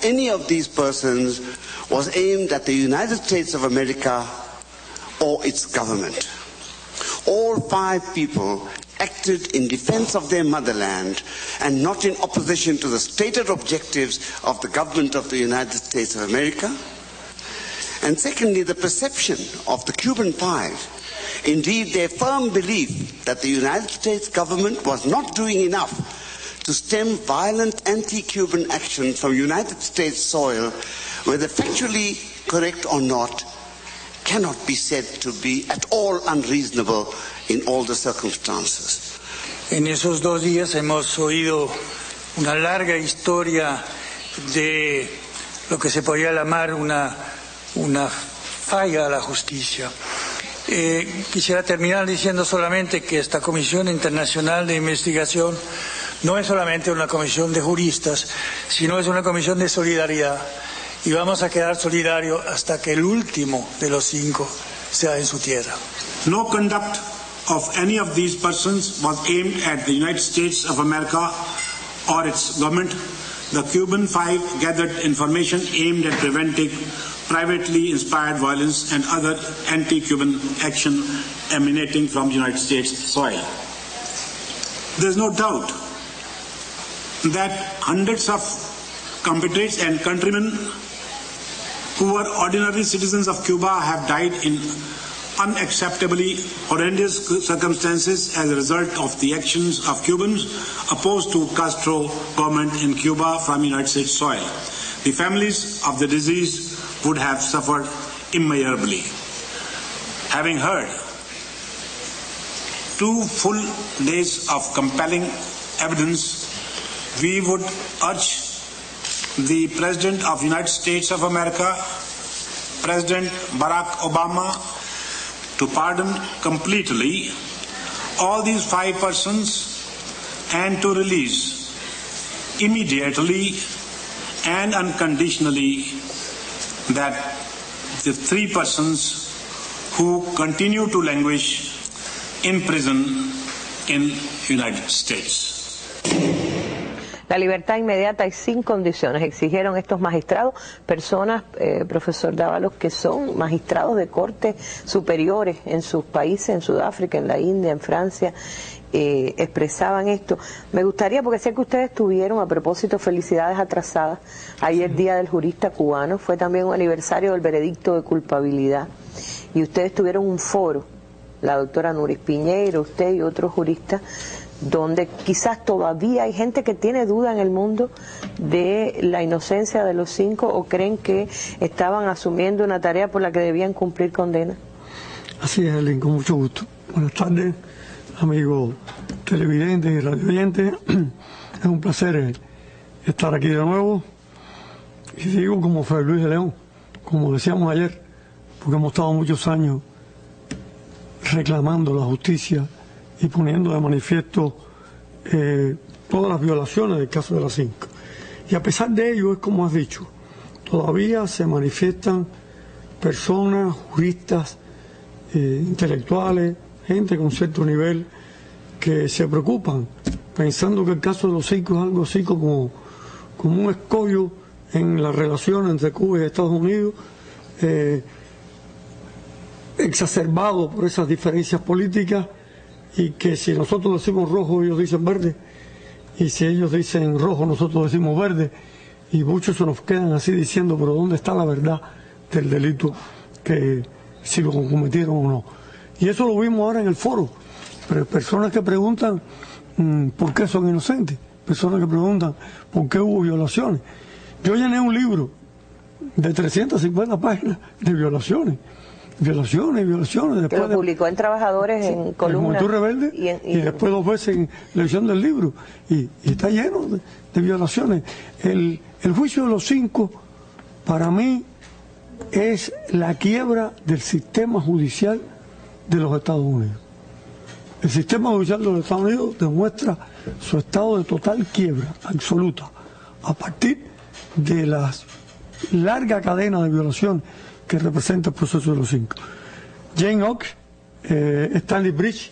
any of these persons was aimed at the United States of America or its government. All 5 people acted in defense of their motherland and not in opposition to the stated objectives of the government of the United States of America. And secondly, the perception of the Cuban 5, indeed their firm belief that the United States government was not doing enough to stem violent anti-Cuban action from United States soil, whether factually correct or not, cannot be said to be at all unreasonable in all the circumstances. En esos 2 días hemos oído una larga historia de lo que se podría llamar una falla a la justicia. Quisiera terminar diciendo solamente que esta Comisión Internacional de Investigación no es solamente una comisión de juristas, sino es una comisión de solidaridad. Y vamos a quedar solidarios hasta que el último de los 5 sea en su tierra. No conduct of any of these persons was aimed at the United States of America or its government. The Cuban 5 gathered information aimed at preventing privately inspired violence and other anti-Cuban action emanating from the United States soil. There's no doubt that hundreds of compatriots and countrymen who were ordinary citizens of Cuba have died in unacceptably horrendous circumstances as a result of the actions of Cubans opposed to Castro government in Cuba from United States soil. The families of the deceased would have suffered immeasurably. Having heard 2 full days of compelling evidence, we would urge the President of the United States of America, President Barack Obama, to pardon completely all these 5 persons and to release immediately and unconditionally that the 3 persons who continue to languish in prison in United States. La libertad inmediata y sin condiciones exigieron estos magistrados, personas, profesor Dávalos, que son magistrados de cortes superiores en sus países, en Sudáfrica, en la India, en Francia, expresaban esto. Me gustaría, porque sé que ustedes tuvieron, a propósito, felicidades atrasadas, ayer Día del Jurista Cubano, fue también un aniversario del veredicto de culpabilidad, y ustedes tuvieron un foro, la doctora Nuris Piñeiro, usted y otros juristas, donde quizás todavía hay gente que tiene duda en el mundo de la inocencia de los 5 o creen que estaban asumiendo una tarea por la que debían cumplir condena. Así es, Helen, con mucho gusto. Buenas tardes, amigos televidentes y radioyentes. Es un placer estar aquí de nuevo. Y digo como Fray Luis de León, como decíamos ayer, porque hemos estado muchos años reclamando la justicia y poniendo de manifiesto todas las violaciones del caso de las 5. Y a pesar de ello, es como has dicho, todavía se manifiestan personas, juristas, intelectuales, gente con cierto nivel, que se preocupan, pensando que el caso de los 5 es algo así como un escollo en la relación entre Cuba y Estados Unidos, exacerbado por esas diferencias políticas, y que si nosotros decimos rojo ellos dicen verde, y si ellos dicen rojo nosotros decimos verde, y muchos se nos quedan así diciendo, pero ¿dónde está la verdad del delito, que si lo cometieron o no? Y eso lo vimos ahora en el foro, pero personas que preguntan por qué son inocentes, personas que preguntan por qué hubo violaciones. Yo llené un libro de 350 páginas de violaciones. Violaciones. Que lo publicó en Trabajadores, sí, en Columna. En Juventud Rebelde, y después 2 veces en la edición del libro. Y está lleno de violaciones. El juicio de los 5, para mí, es la quiebra del sistema judicial de los Estados Unidos. El sistema judicial de los Estados Unidos demuestra su estado de total quiebra absoluta a partir de la larga cadena de violaciones que representa el proceso de los 5. Jane Oaks, Stanley Bridge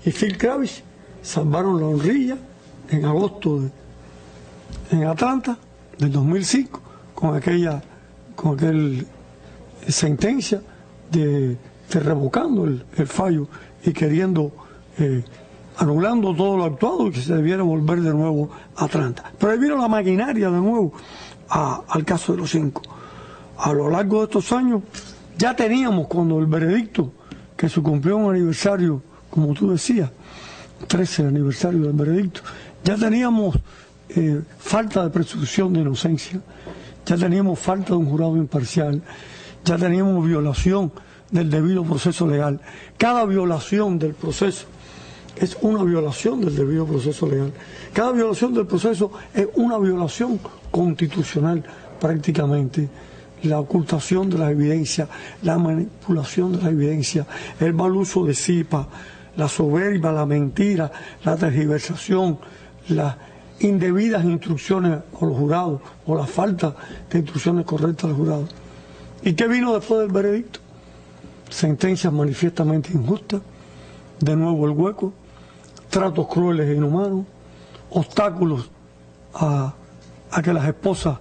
y Phil Kravitz salvaron la honrilla en agosto en Atlanta del 2005 con aquella sentencia de revocando el fallo y queriendo, anulando todo lo actuado y que se debiera volver de nuevo a Atlanta. Pero ahí vino la maquinaria de nuevo al caso de los 5. A lo largo de estos años ya teníamos, cuando el veredicto, que se cumplió un aniversario, como tú decías, 13 aniversario del veredicto, ya teníamos falta de presunción de inocencia, ya teníamos falta de un jurado imparcial, ya teníamos violación del debido proceso legal. Cada violación del proceso es una violación del debido proceso legal. Cada violación del proceso es una violación constitucional prácticamente. La ocultación de la evidencia, la manipulación de la evidencia, el mal uso de CIPA, la soberbia, la mentira, la tergiversación, las indebidas instrucciones a los jurados o la falta de instrucciones correctas al jurado. ¿Y qué vino después del veredicto? Sentencias manifiestamente injustas, de nuevo el hueco, tratos crueles e inhumanos, obstáculos a que las esposas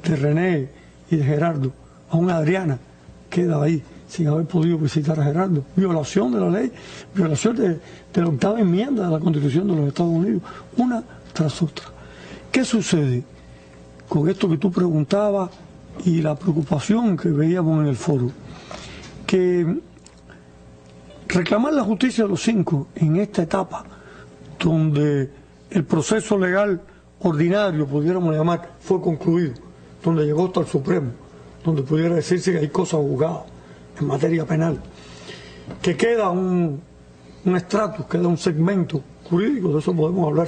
de René y de Gerardo, aún Adriana queda ahí sin haber podido visitar a Gerardo, violación de la ley, violación de la 8ª enmienda de la Constitución de los Estados Unidos, una tras otra. ¿Qué sucede con esto que tú preguntabas y la preocupación que veíamos en el foro? Que reclamar la justicia de los 5 en esta etapa, donde el proceso legal ordinario, pudiéramos llamar, fue concluido, donde llegó hasta el Supremo, donde pudiera decirse que hay cosas juzgadas en materia penal, que queda un estratus, queda un segmento jurídico, de eso podemos hablar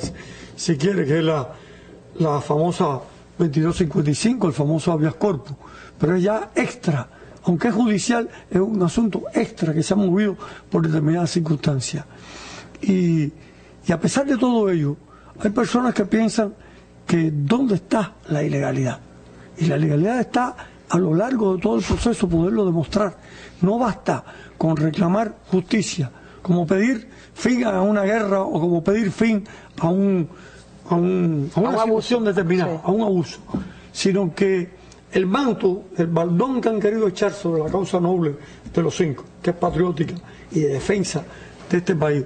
si quiere, que es la famosa 2255, el famoso habeas corpus, pero es ya extra, aunque es judicial, es un asunto extra que se ha movido por determinadas circunstancias. Y a pesar de todo ello, hay personas que piensan que ¿dónde está la ilegalidad? Y la ilegalidad está a lo largo de todo el proceso, poderlo demostrar. No basta con reclamar justicia, como pedir fin a una guerra o como pedir fin a una situación determinada, sí, a un abuso, sino que el manto, el baldón que han querido echar sobre la causa noble de los 5, que es patriótica y de defensa de este país,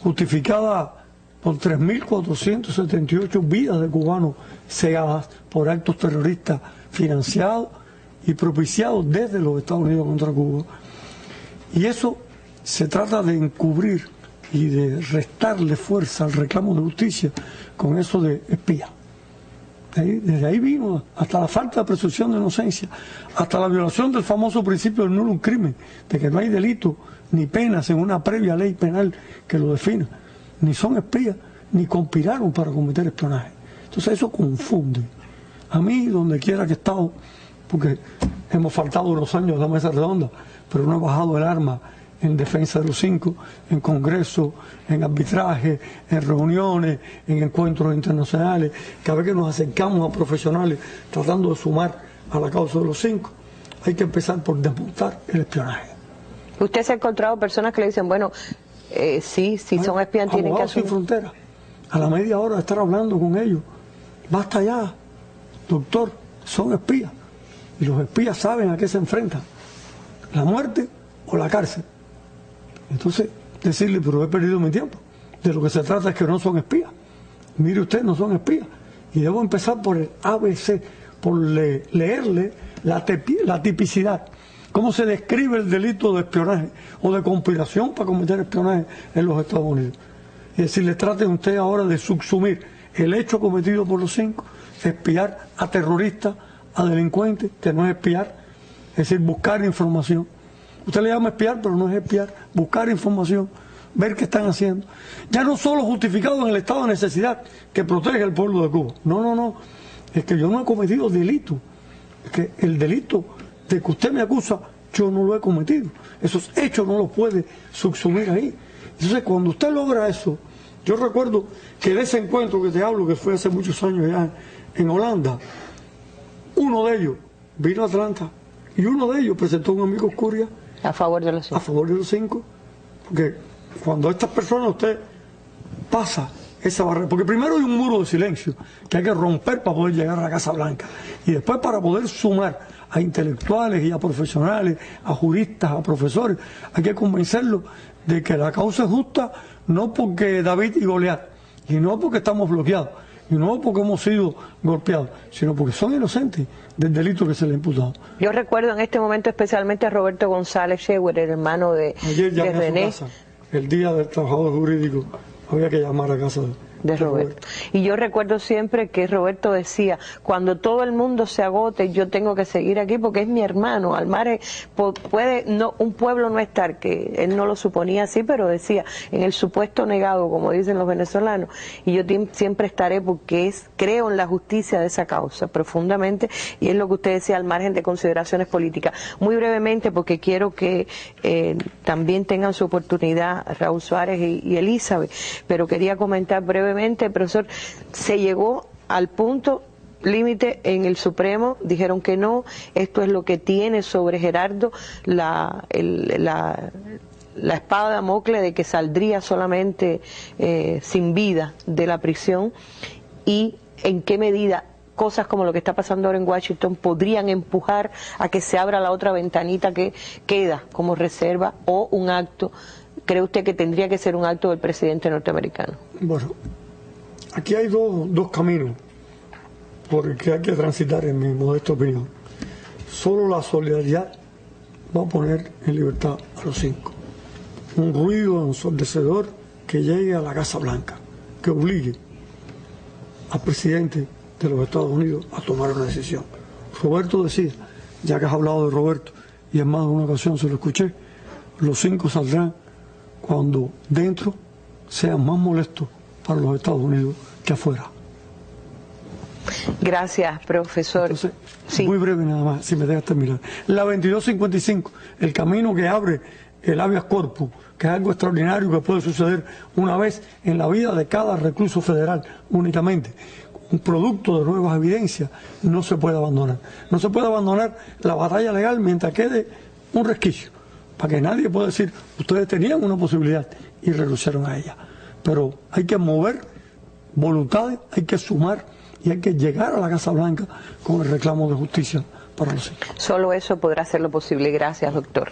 justificada por 3.478 vidas de cubanos cegadas por actos terroristas financiados y propiciados desde los Estados Unidos contra Cuba. Y eso se trata de encubrir y de restarle fuerza al reclamo de justicia con eso de espía. Desde ahí vino hasta la falta de presunción de inocencia, hasta la violación del famoso principio del nulo crimen, de que no hay delito ni penas en una previa ley penal que lo defina. Ni son espías, ni conspiraron para cometer espionaje. Entonces eso confunde. A mí, donde quiera que he estado, porque hemos faltado unos años de la mesa redonda, pero no he bajado el arma en defensa de los 5, en congresos, en arbitraje, en reuniones, en encuentros internacionales, cada vez que nos acercamos a profesionales tratando de sumar a la causa de los 5, hay que empezar por desmontar el espionaje. ¿Usted se ha encontrado personas que le dicen, bueno, sí, si son espías tienen que asumir? Sin Frontera, a la media hora de estar hablando con ellos, basta ya, doctor, son espías, y los espías saben a qué se enfrentan, la muerte o la cárcel. Entonces, decirle, pero he perdido mi tiempo, de lo que se trata es que no son espías, mire usted, no son espías, y debo empezar por el ABC, por leerle la tipicidad, cómo se describe el delito de espionaje o de conspiración para cometer espionaje en los Estados Unidos. Es decir, le trate usted ahora de subsumir el hecho cometido por los 5, espiar a terroristas, a delincuentes, que no es espiar, es decir, buscar información. Usted le llama espiar, pero no es espiar, buscar información, ver qué están haciendo. Ya no solo justificado en el estado de necesidad que protege al pueblo de Cuba. No, es que yo no he cometido delito. Es que el delito de que usted me acusa, yo no lo he cometido. Esos hechos no los puede subsumir ahí. Entonces, cuando usted logra eso, yo recuerdo que de ese encuentro que te hablo, que fue hace muchos años ya en Holanda, uno de ellos vino a Atlanta y uno de ellos presentó un amigo Curia a favor de los 5. A favor de los 5, porque cuando estas personas usted pasa esa barrera, porque primero hay un muro de silencio que hay que romper para poder llegar a la Casa Blanca, y después para poder sumar a intelectuales y a profesionales, a juristas, a profesores, hay que convencerlos de que la causa es justa, no porque David y Goliat, y no porque estamos bloqueados, y no porque hemos sido golpeados, sino porque son inocentes del delito que se les ha imputado. Yo recuerdo en este momento especialmente a Roberto González Shewer, el hermano de René. A su casa, el día del trabajador jurídico, había que llamar a casa de Roberto. Y yo recuerdo siempre que Roberto decía, cuando todo el mundo se agote, yo tengo que seguir aquí porque es mi hermano. Al margen puede un pueblo no estar, que él no lo suponía así, pero decía, en el supuesto negado, como dicen los venezolanos, y yo siempre estaré porque creo en la justicia de esa causa profundamente, y es lo que usted decía, al margen de consideraciones políticas. Muy brevemente, porque quiero que también tengan su oportunidad Raúl Suárez y Elizabeth, pero quería comentar brevemente, profesor, se llegó al punto límite en el Supremo, dijeron que no, esto es lo que tiene sobre Gerardo la espada de Damocles de que saldría solamente sin vida de la prisión, y en qué medida cosas como lo que está pasando ahora en Washington podrían empujar a que se abra la otra ventanita que queda como reserva, o un acto, ¿cree usted que tendría que ser un acto del presidente norteamericano? Bueno, aquí hay dos caminos porque hay que transitar, en mi modesta opinión. Solo la solidaridad va a poner en libertad a los 5. Un ruido ensordecedor que llegue a la Casa Blanca, que obligue al presidente de los Estados Unidos a tomar una decisión. Roberto decía, ya que has hablado de Roberto, y en más de una ocasión se lo escuché, los 5 saldrán cuando dentro sean más molestos para los Estados Unidos que afuera. Gracias, profesor. Entonces, sí. Muy breve nada más, si me dejas terminar. La 2255, el camino que abre el habeas corpus, que es algo extraordinario que puede suceder una vez en la vida de cada recluso federal únicamente, un producto de nuevas evidencias, no se puede abandonar. No se puede abandonar la batalla legal mientras quede un resquicio, para que nadie pueda decir, ustedes tenían una posibilidad y renunciaron a ella. Pero hay que mover voluntades, hay que sumar y hay que llegar a la Casa Blanca con el reclamo de justicia para los hijos. Solo eso podrá hacerlo posible. Gracias, doctor.